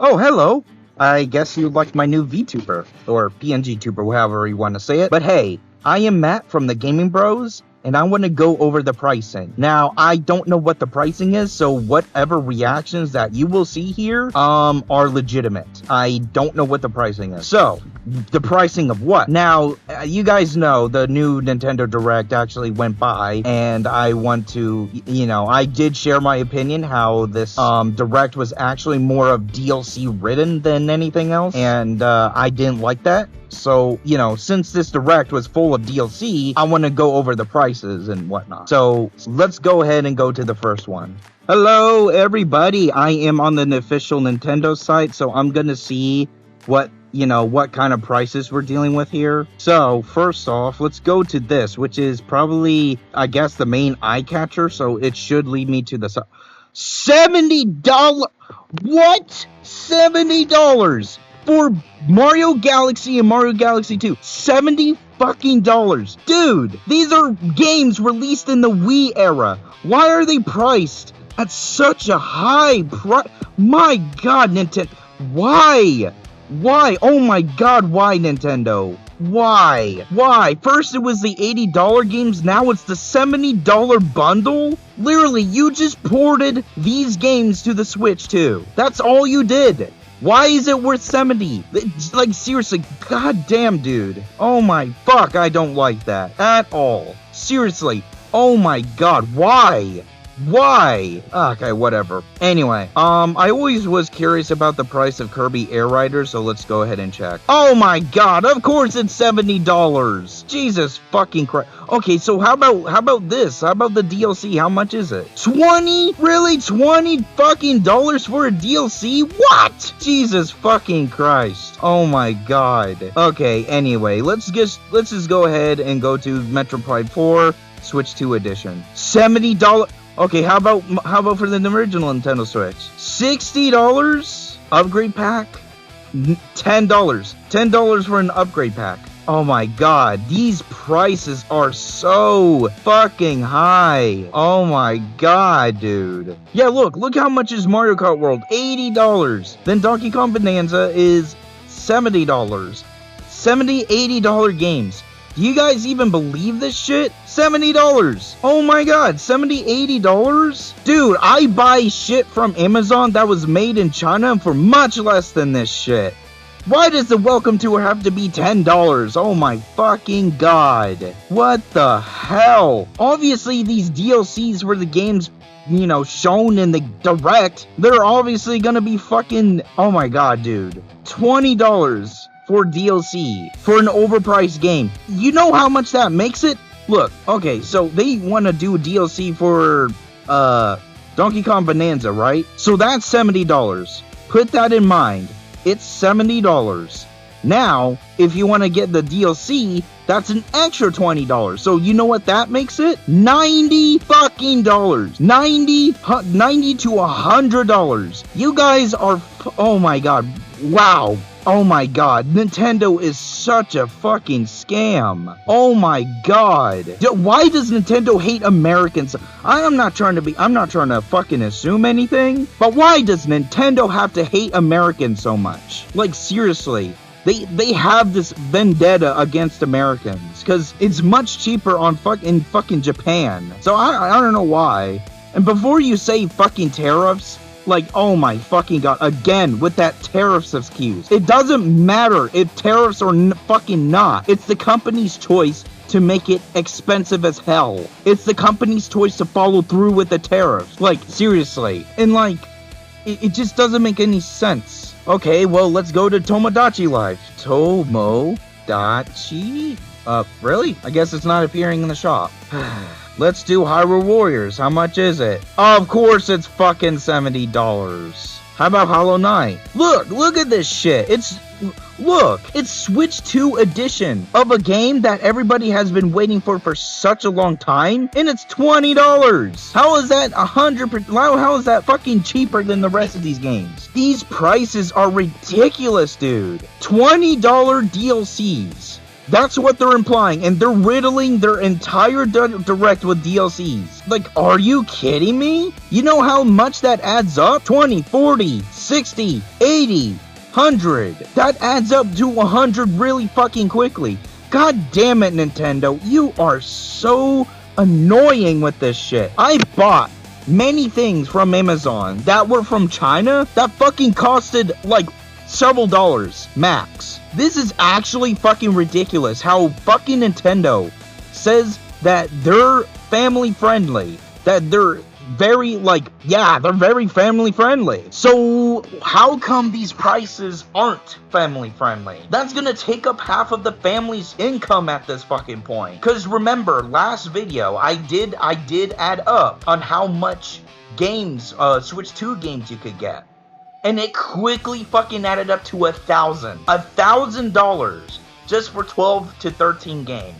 Oh, hello. I guess you like my new VTuber, or PNG tuber, however you want to say it. But hey, I am Matt from the Gaming Bros, and I want to go over the pricing. Now, I don't know what the pricing is, so whatever reactions that you will see here, are legitimate. I don't know what the pricing is. So, the pricing of what? Now, you guys know the new Nintendo Direct actually went by, and I want to, I did share my opinion how this, Direct was actually more of DLC written than anything else, and, I didn't like that. So, since this Direct was full of DLC, I want to go over the prices and whatnot. So, let's go ahead and go to the first one. Hello, everybody. I am on the official Nintendo site, so I'm going to see what kind of prices we're dealing with here. So, first off, let's go to this, which is probably, I guess, the main eye catcher, so it should lead me to the... $70? What? $70? For Mario Galaxy and Mario Galaxy 2. $70 fucking dollars. Dude, these are games released in the Wii era. Why are they priced at such a high price? My god, Nintendo. Why? Why? Oh my god, why, Nintendo? Why? Why? First it was the $80 games, now it's the $70 bundle? Literally, you just ported these games to the Switch too. That's all you did. Why is it worth 70? Like, seriously, goddamn, dude. Oh my fuck, I don't like that at all. Seriously, oh my god, why? Why? Okay, whatever. Anyway, I always was curious about the price of Kirby Air Rider, so let's go ahead and check. Oh my god, of course it's $70. Jesus fucking Christ. Okay, so how about this? How about the DLC? How much is it? 20? Really? 20 fucking dollars for a DLC? What? Jesus fucking Christ. Oh my god. Okay, anyway, let's just go ahead and go to Metro Prime 4 Switch 2 edition. $70. Okay, how about for the original Nintendo Switch? $60 upgrade pack? $10. $10 for an upgrade pack. Oh my god, these prices are so fucking high. Oh my god, dude. Yeah, look how much is Mario Kart World? $80. Then Donkey Kong Bonanza is $70. $70, $80 games. Do you guys even believe this shit? $70. Oh my god, $70, $80? Dude, I buy shit from Amazon that was made in China for much less than this shit. Why does the welcome tour have to be $10? Oh my fucking god. What the hell? Obviously, these DLCs were the games, shown in the Direct. They're obviously gonna be fucking... Oh my god, dude. $20. For DLC, for an overpriced game. You know how much that makes it? Look, okay, so they want to do a DLC for, Donkey Kong Bonanza, right? So that's $70. Put that in mind. It's $70. Now, if you want to get the DLC, that's an extra $20. So you know what that makes it? $90 fucking dollars. $90 to $100. You guys are, oh my god, wow. Oh my god, Nintendo is such a fucking scam. Oh my god. Why does Nintendo hate Americans? I'm not trying to fucking assume anything, but why does Nintendo have to hate Americans so much? Like, seriously. They have this vendetta against Americans, because it's much cheaper in fucking Japan. So I don't know why. And before you say fucking tariffs, like, oh my fucking god, again, with that tariffs excuse. It doesn't matter if tariffs are fucking not. It's the company's choice to make it expensive as hell. It's the company's choice to follow through with the tariffs. Like, seriously. And like, it just doesn't make any sense. Okay, well, let's go to Tomodachi Life. Tomodachi? Really? I guess it's not appearing in the shop. Let's do Hyrule Warriors. How much is it? Of course it's fucking $70. How about Hollow Knight? Look at this shit. It's Switch 2 edition of a game that everybody has been waiting for such a long time, and it's $20. How is that 100%? How is that fucking cheaper than the rest of these games? These prices are ridiculous, dude. $20 DLCs. That's what they're implying, and they're riddling their entire Direct with DLCs. Like, are you kidding me? You know how much that adds up? 20, 40, 60, 80, 100. That adds up to 100 really fucking quickly. God damn it, Nintendo. You are so annoying with this shit. I bought many things from Amazon that were from China that fucking costed like several dollars max. This is actually fucking ridiculous how fucking Nintendo says that they're family friendly, that they're very they're very family friendly. So how come these prices aren't family friendly? That's gonna take up half of the family's income at this fucking point. Cause remember, last video I did add up on how much games, Switch 2 games you could get. And it quickly fucking added up to $1,000 just for 12 to 13 games.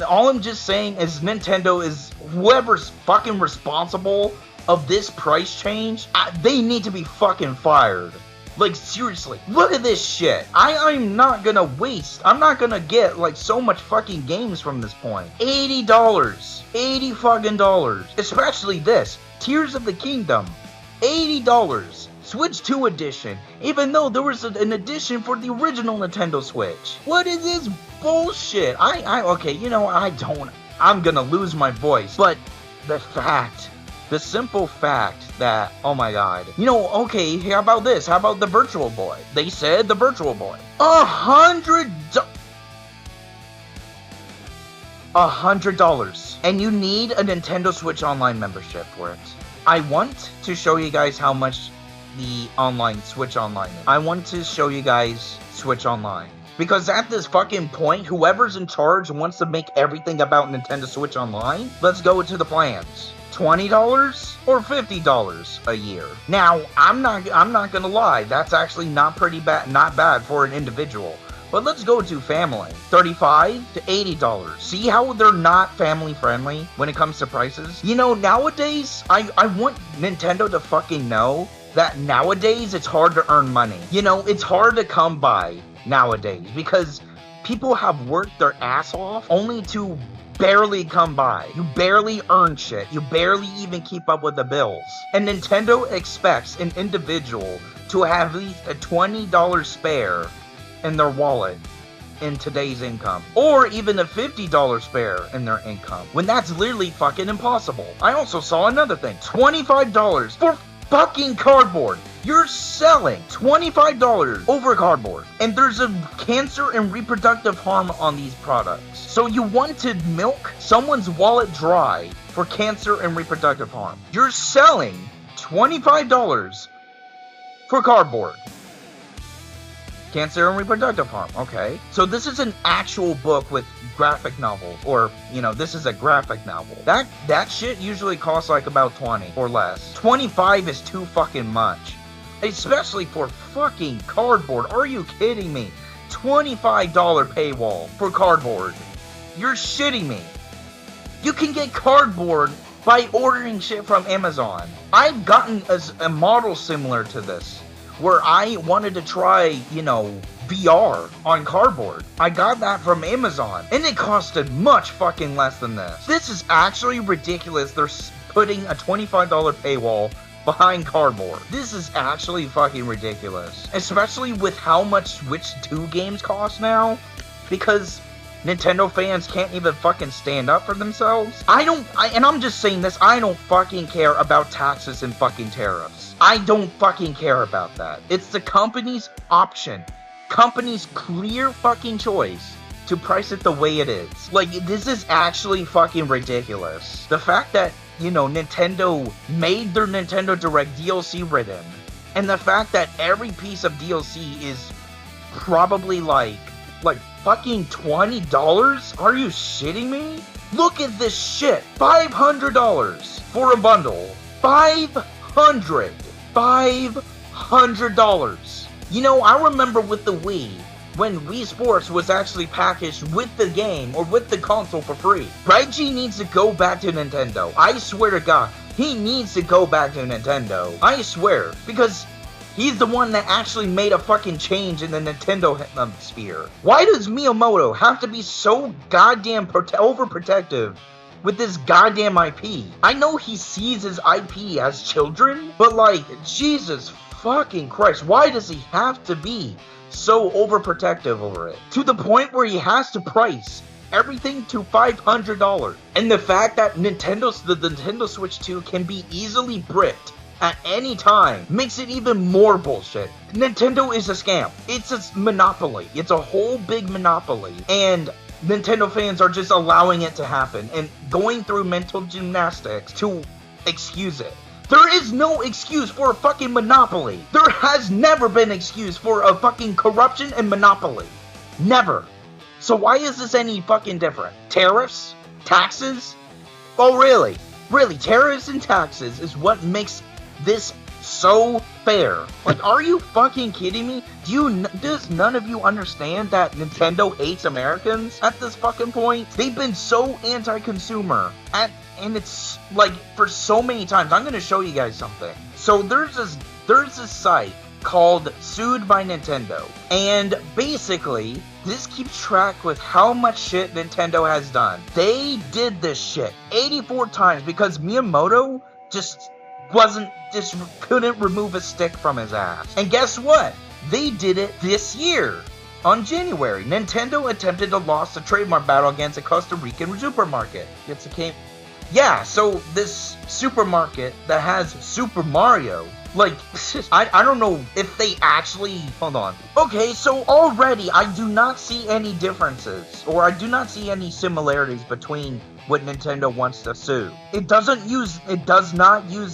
All I'm just saying is Nintendo is whoever's fucking responsible of this price change, they need to be fucking fired. Like, seriously, look at this shit. I'm not gonna get like so much fucking games from this point. $80. 80 fucking dollars. Especially this, Tears of the Kingdom. $80. Switch 2 edition, even though there was an edition for the original Nintendo Switch. What is this bullshit? Okay, you know, I'm gonna lose my voice, but the simple fact that, oh my god. You know, okay, how about this? How about the Virtual Boy? They said the Virtual Boy. $100. And you need a Nintendo Switch Online membership for it. I want to show you guys how much the Switch Online is. I want to show you guys Switch Online. Because at this fucking point, whoever's in charge wants to make everything about Nintendo Switch Online. Let's go to the plans. $20 or $50 a year. Now, I'm not gonna lie, that's actually not bad for an individual. But let's go to family. $35 to $80. See how they're not family friendly when it comes to prices? You know, nowadays, I want Nintendo to fucking know that nowadays it's hard to earn money. You know, it's hard to come by nowadays because people have worked their ass off only to barely come by. You barely earn shit. You barely even keep up with the bills. And Nintendo expects an individual to have at least a $20 spare in their wallet in today's income, or even a $50 spare in their income, when that's literally fucking impossible. I also saw another thing, $25 for fucking cardboard. You're selling $25 over cardboard, and there's a cancer and reproductive harm on these products. So you want to milk someone's wallet dry for cancer and reproductive harm. You're selling $25 for cardboard. Cancer and reproductive harm, okay. So this is an actual book with graphic novel, or, you know, this is a graphic novel. That shit usually costs like about 20 or less. 25 is too fucking much. Especially for fucking cardboard. Are you kidding me? $25 paywall for cardboard. You're shitting me. You can get cardboard by ordering shit from Amazon. I've gotten a model similar to this, where I wanted to try, you know, VR on cardboard. I got that from Amazon, and it costed much fucking less than this. This is actually ridiculous. They're putting a $25 paywall behind cardboard. This is actually fucking ridiculous. Especially with how much Switch 2 games cost now, because Nintendo fans can't even fucking stand up for themselves. And I'm just saying this, I don't fucking care about taxes and fucking tariffs. I don't fucking care about that. It's the company's option. Company's clear fucking choice to price it the way it is. Like, this is actually fucking ridiculous. The fact that, you know, Nintendo made their Nintendo Direct DLC written, and the fact that every piece of DLC is probably like fucking $20? Are you shitting me? Look at this shit. $500 for a bundle. $500. You know, I remember with the Wii, when Wii Sports was actually packaged with the game or with the console for free. Reggie needs to go back to Nintendo. I swear to God, he needs to go back to Nintendo. I swear, because he's the one that actually made a fucking change in the Nintendo sphere. Why does Miyamoto have to be so goddamn overprotective with this goddamn IP? I know he sees his IP as children, but like, Jesus fucking Christ, why does he have to be so overprotective over it? To the point where he has to price everything to $500. And the fact that the Nintendo Switch 2 can be easily bricked at any time makes it even more bullshit. Nintendo is a scam. It's a monopoly. It's a whole big monopoly. And Nintendo fans are just allowing it to happen and going through mental gymnastics to excuse it. There is no excuse for a fucking monopoly. There has never been an excuse for a fucking corruption and monopoly. Never. So why is this any fucking different? Tariffs? Taxes? Oh, really? Really, tariffs and taxes is what makes this so fair. Like, are you fucking kidding me? Does none of you understand that Nintendo hates Americans at this fucking point? They've been so anti-consumer and it's like for so many times. I'm gonna show you guys something. So there's this site called Sued by Nintendo, and basically this keeps track with how much shit Nintendo has done. They did this shit 84 times because Miyamoto just couldn't remove a stick from his ass. And guess what? They did it this year. On January, Nintendo attempted to lose the trademark battle against a Costa Rican supermarket. Yeah, so this supermarket that has Super Mario, like, I don't know if they actually, hold on. Okay, so already I do not see any differences, or I do not see any similarities between what Nintendo wants to sue. It does not use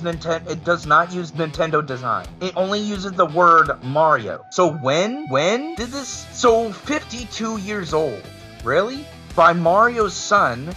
Nintendo design. It only uses the word Mario. So when did this, so 52 years old, really? By Mario's son,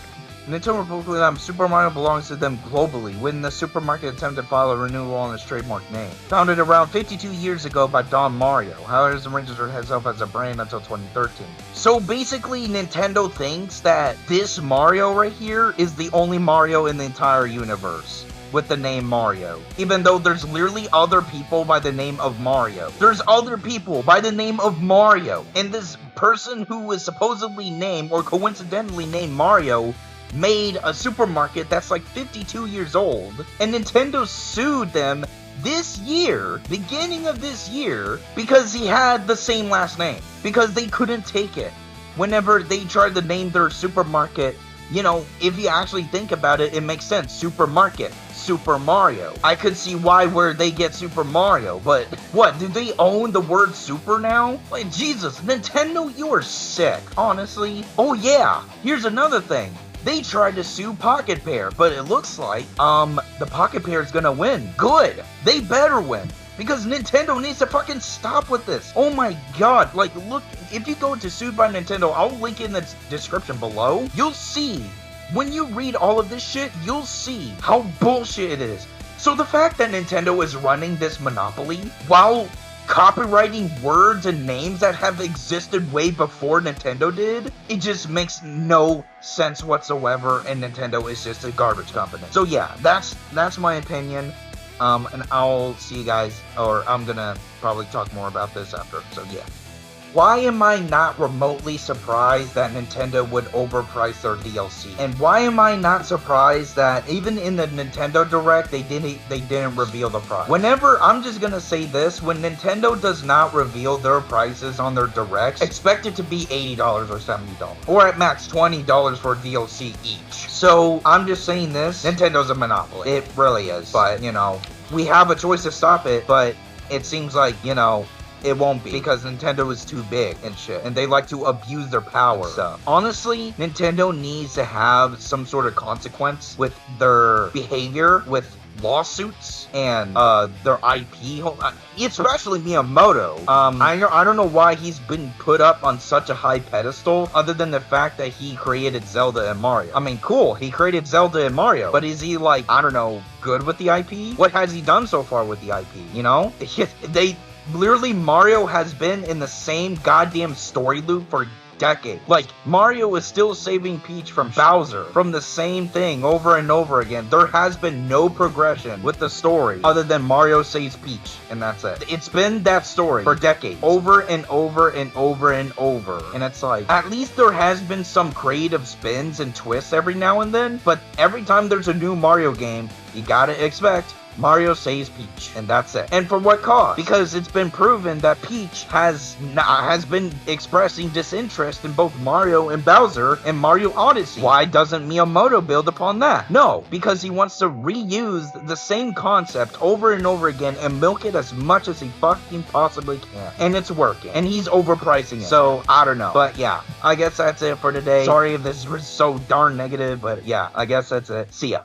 Nintendo reported that Super Mario belongs to them globally when the supermarket attempted to file a renewal on its trademark name. Founded around 52 years ago by Don Mario, however, it registered itself as a brand until 2013. So basically, Nintendo thinks that this Mario right here is the only Mario in the entire universe with the name Mario. Even though there's literally other people by the name of Mario. There's other people by the name of Mario. And this person who was supposedly named, or coincidentally named Mario, made a supermarket that's like 52 years old, and Nintendo sued them this year, beginning of this year, because he had the same last name, because they couldn't take it whenever they tried to name their supermarket. You know, if you actually think about it, it makes sense. Supermarket, Super Mario. I could see where they get Super Mario, but what, do they own the word super now? Like, Jesus, Nintendo, you are sick, honestly. Oh yeah, here's another thing. They tried to sue Pocket Pair, but it looks like, the Pocket Pair is gonna win. Good. They better win. Because Nintendo needs to fucking stop with this. Oh my god. Like, look, if you go to Sued by Nintendo, I'll link in the description below. You'll see, when you read all of this shit, you'll see how bullshit it is. So the fact that Nintendo is running this monopoly while copywriting words and names that have existed way before Nintendo did, it just makes no sense whatsoever, and Nintendo is just a garbage company. So yeah, that's my opinion, and I'll see you guys, or I'm gonna probably talk more about this after, so yeah. Why am I not remotely surprised that Nintendo would overprice their DLC? And why am I not surprised that even in the Nintendo Direct, they didn't reveal the price? I'm just gonna say this, when Nintendo does not reveal their prices on their Directs, expect it to be $80 or $70. Or at max $20 for DLC each. So, I'm just saying this, Nintendo's a monopoly. It really is. But, you know, we have a choice to stop it, but it seems like, you know, it won't be, because Nintendo is too big and shit, and they like to abuse their power. So, honestly, Nintendo needs to have some sort of consequence with their behavior, with lawsuits, and their IP, especially Miyamoto. I don't know why he's been put up on such a high pedestal, other than the fact that he created Zelda and Mario. I mean, cool, he created Zelda and Mario, but is he, like, I don't know, good with the IP? What has he done so far with the IP, you know? Literally, Mario has been in the same goddamn story loop for decades. Like, Mario is still saving Peach from Bowser, from the same thing over and over again. There has been no progression with the story other than Mario saves Peach, and that's it. It's been that story for decades, over and over and over and over. And it's like, at least there has been some creative spins and twists every now and then, but every time there's a new Mario game, you gotta expect Mario saves Peach, and that's it. And for what cause? Because it's been proven that Peach has been expressing disinterest in both Mario and Bowser in Mario Odyssey. Why doesn't Miyamoto build upon that? No, because he wants to reuse the same concept over and over again and milk it as much as he fucking possibly can. And it's working. And he's overpricing it. So, I don't know. But yeah, I guess that's it for today. Sorry if this was so darn negative, but yeah, I guess that's it. See ya.